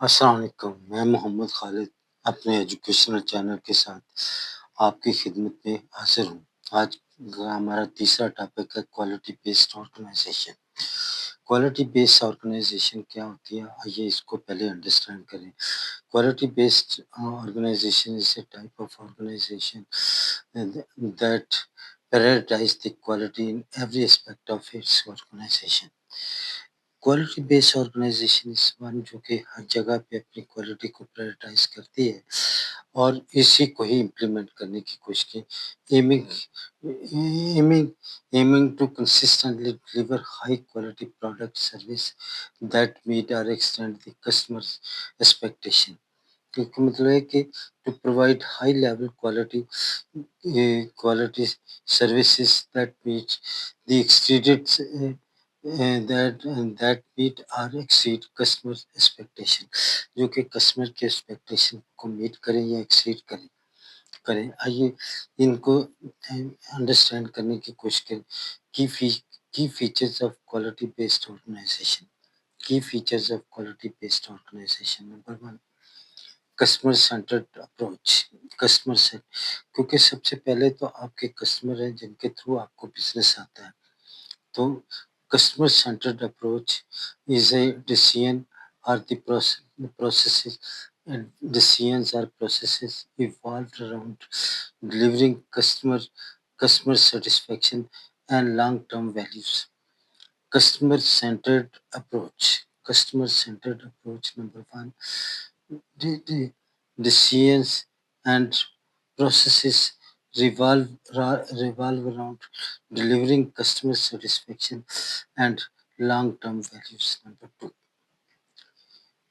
السلام علیکم، میں محمد خالد اپنے ایجوکیشنل چینل کے ساتھ آپ کی خدمت میں حاضر ہوں۔ آج کا ہمارا تیسرا ٹاپک ہے quality based organization. Quality based organization کیا ہوتی ہے، آئیے اس کو پہلے انڈرسٹینڈ کریں۔ Quality based organization is a type of organization that prioritize the quality in every aspect of its organization۔ Quality base organization is one جو کہ ہر جگہ پہ اپنی کوالٹی کو پرائرٹائز کرتی ہے اور اسی کو ہی امپلیمنٹ کرنے کی کوشش کی، aiming to consistently deliver high quality product service that meet or extend the customer's expectation۔ کیونکہ مطلب ہے کہ to provide high level quality services that meet the exceeded that meet or exceed customer expectation، جو کہ customer کے expectation کو meat کریں یا ایکسیڈ کریں۔ آئیے ان کو انڈرسٹینڈ کرنے کی کوشش کریں۔ کی features of quality based organization. کی features of quality based organization, number 1، customer centred approach. Customer سے، کیونکہ سب سے پہلے تو آپ کے کسٹمر ہیں جن کے تھرو آپ کو بزنس آتا ہے، تو customer centered approach is a decision or the processes and decisions or processes evolved around delivering customer satisfaction and long term values۔ customer centered approach number 1، the decisions and processes revolve around delivering customer satisfaction and long-term values۔ Number 2،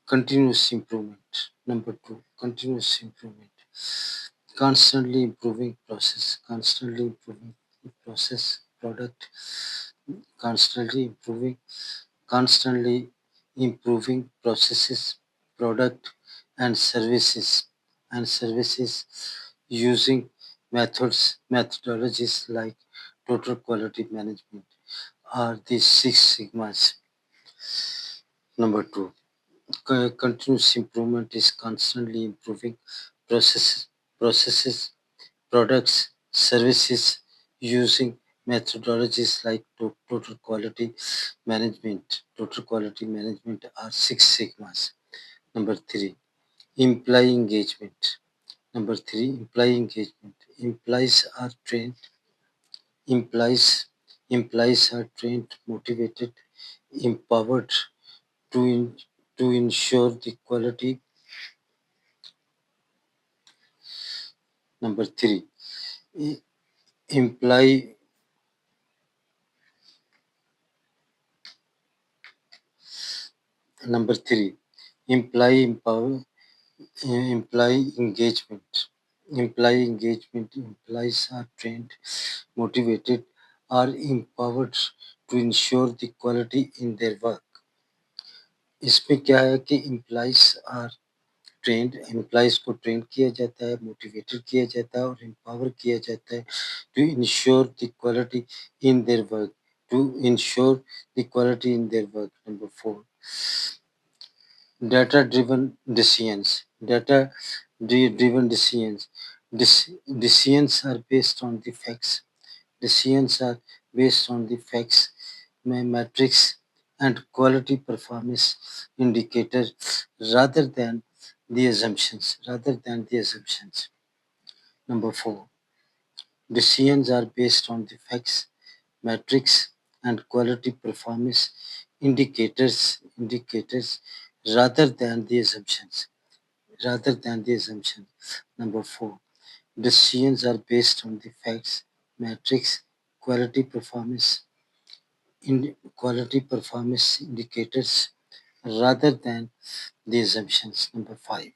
continuous improvement۔ Number 2، continuous improvement, constantly improving process, product, constantly improving processes, product and services using methodologies like total quality management are the Six Sigmas। Number 2، continuous improvement is constantly improving processes, products, services using methodologies like total quality management are Six Sigmas۔ Number 3، employee engagement۔ Employees are trained, motivated, empowered to ensure the quality. Number 3، employee engagement। Employees are trained, motivated or empowered to ensure the quality in their work۔ اس میں کیا ہے کہ employees کو train کیا جاتا ہے، motivated کیا جاتا ہے اور امپاور کیا جاتا ہے to ensure the quality in their work. Number 4، data driven decisions. Decisions are based on the facts, metrics and quality performance indicators rather than the assumptions۔ Number 4، decisions are based on the facts, metrics and quality performance indicators rather than the assumptions۔ Number 4، decisions are based on the facts, metrics, quality performance indicators rather than the assumptions۔ Number 5،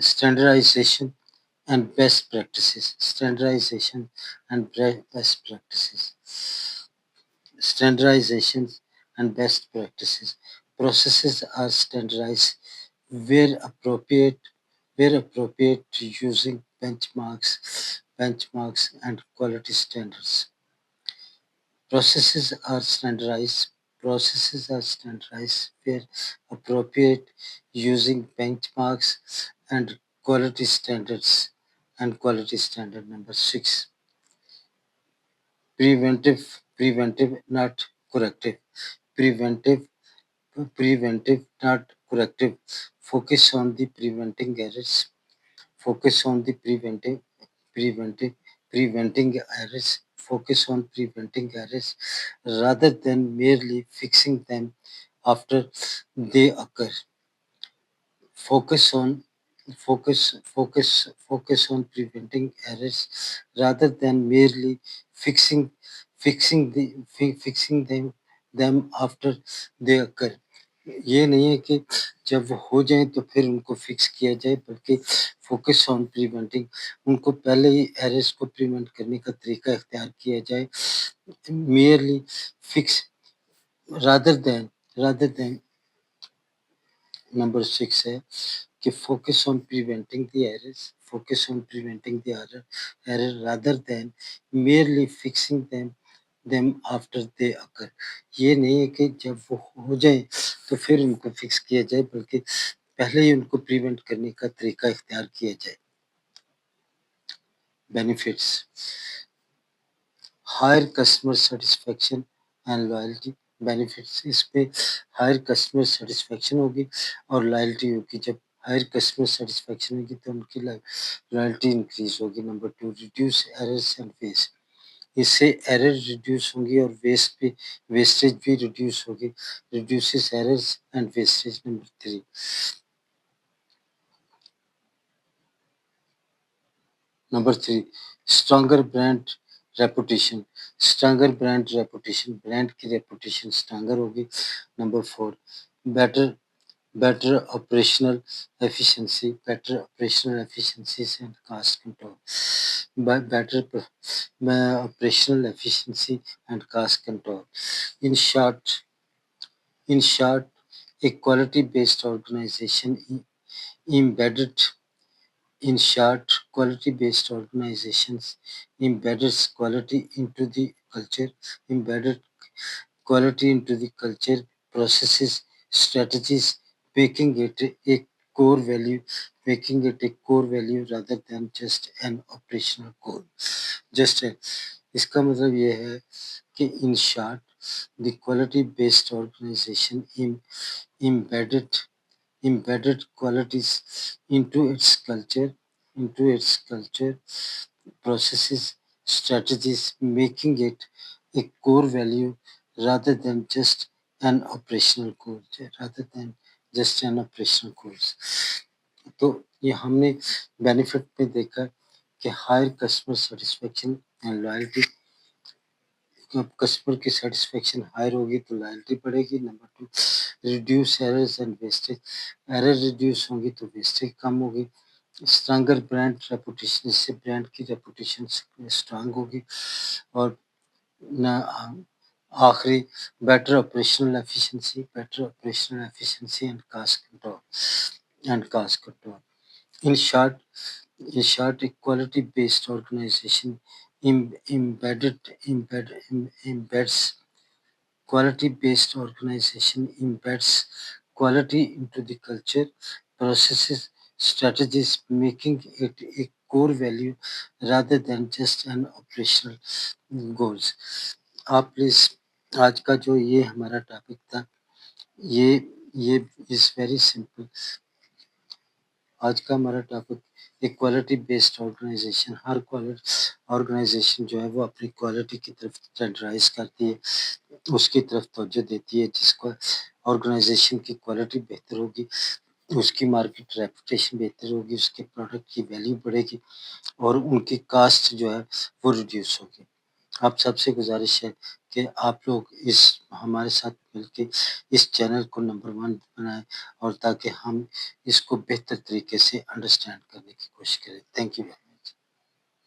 standardization and best practices۔ Standardization and best practices۔ Processes are standardized where appropriate using benchmarks and quality standards۔ Processes are standardized. Processes are standardized where appropriate, using benchmarks and quality standards. And quality standard number 6. Preventive, not corrective. Preventive, not corrective. Focus on the preventing errors. Focus on the preventive, preventing errors. Focus on preventing errors rather than merely fixing them after they occur. Focus on focus on preventing errors rather than merely fixing fixing them after they occur. ये नहीं है कि जब वो हो जाए तो फिर उनको फिक्स किया जाए, बल्कि फोकस ऑन प्रिवेंटिंग, उनको पहले ही एरर्स को प्रिवेंट करने का तरीका इख्तियार किया जाए, merely fix rather than number 6 है कि focus on preventing the error rather than merely fixing them after they occur. ये नहीं है कि जब वो हो जाए तो फिर उनको फिक्स किया जाए, बल्कि पहले ही उनको प्रिवेंट करने का तरीका इख्तियार किया जाए. Benefits: higher customer satisfaction and loyalty. Benefits इसमें हायर कस्टमर सेटिस्फेक्शन होगी और लॉयल्टी होगी. जब हायर कस्टमर सेटिस्फेक्शन होगी तो उनकी लॉयल्टी इंक्रीज होगी. Number 2, reduce errors and waste. इससे एरर रिड्यूस होंगी और वेस्टेज भी रिड्यूस होगी. Reduces errors and wastage. Number 3, stronger brand reputation. Brand की रेपुटेशन स्ट्रॉन्गर होगी. Number 4, better operational efficiency and cost control. By better operational efficiency and cost control. In short, a quality-based organization embedded quality-based organizations embeds quality into the culture, embedded quality into the culture, processes, strategies, making it a core value, rather than just an operational goal. इसका मतलब ये है कि in short, the quality-based organization embedded qualities into its culture, processes, strategies, making it a core value rather than just an operational goal. तो ये हमने benefit में देखा कि higher customer satisfaction and loyalty. Customer की सेटिस्फेक्शन हायर होगी तो loyalty बढ़ेगी. Number 2, reduce errors and wastage. Error reduce होंगी तो वेस्टेज कम होगी. स्ट्रॉन्गर ब्रांड रेपुटेशन, इससे ब्रांड की रेपुटेशन स्ट्रांग होगी. और आखिरी, better operational efficiency and cost control. In short, a quality-based organization embeds quality into the culture, processes, strategies, making it a core value rather than just an operational goals. आप please आज का जो ये हमारा topic था, ये is very simple. आज का हमारा टॉपिक एक क्वालिटी बेस्ड ऑर्गेनाइजेशन. हर ऑर्गेनाइजेशन जो है वो अपनी क्वालिटी की तरफ स्टैंडर्डाइज करती है, उसकी तरफ तवज्जो देती है. जिसको ऑर्गेनाइजेशन की क्वालिटी बेहतर होगी, उसकी मार्केट रेपुटेशन बेहतर होगी, उसके प्रोडक्ट की वैल्यू बढ़ेगी और उनकी कास्ट जो है वो रिड्यूस होगी. आप सबसे गुजारिश है कि आप लोग इस हमारे साथ मिलके इस चैनल को नंबर 1 बनाएं और ताकि हम इसको बेहतर तरीके से अंडरस्टैंड करने की कोशिश करें. Thank you.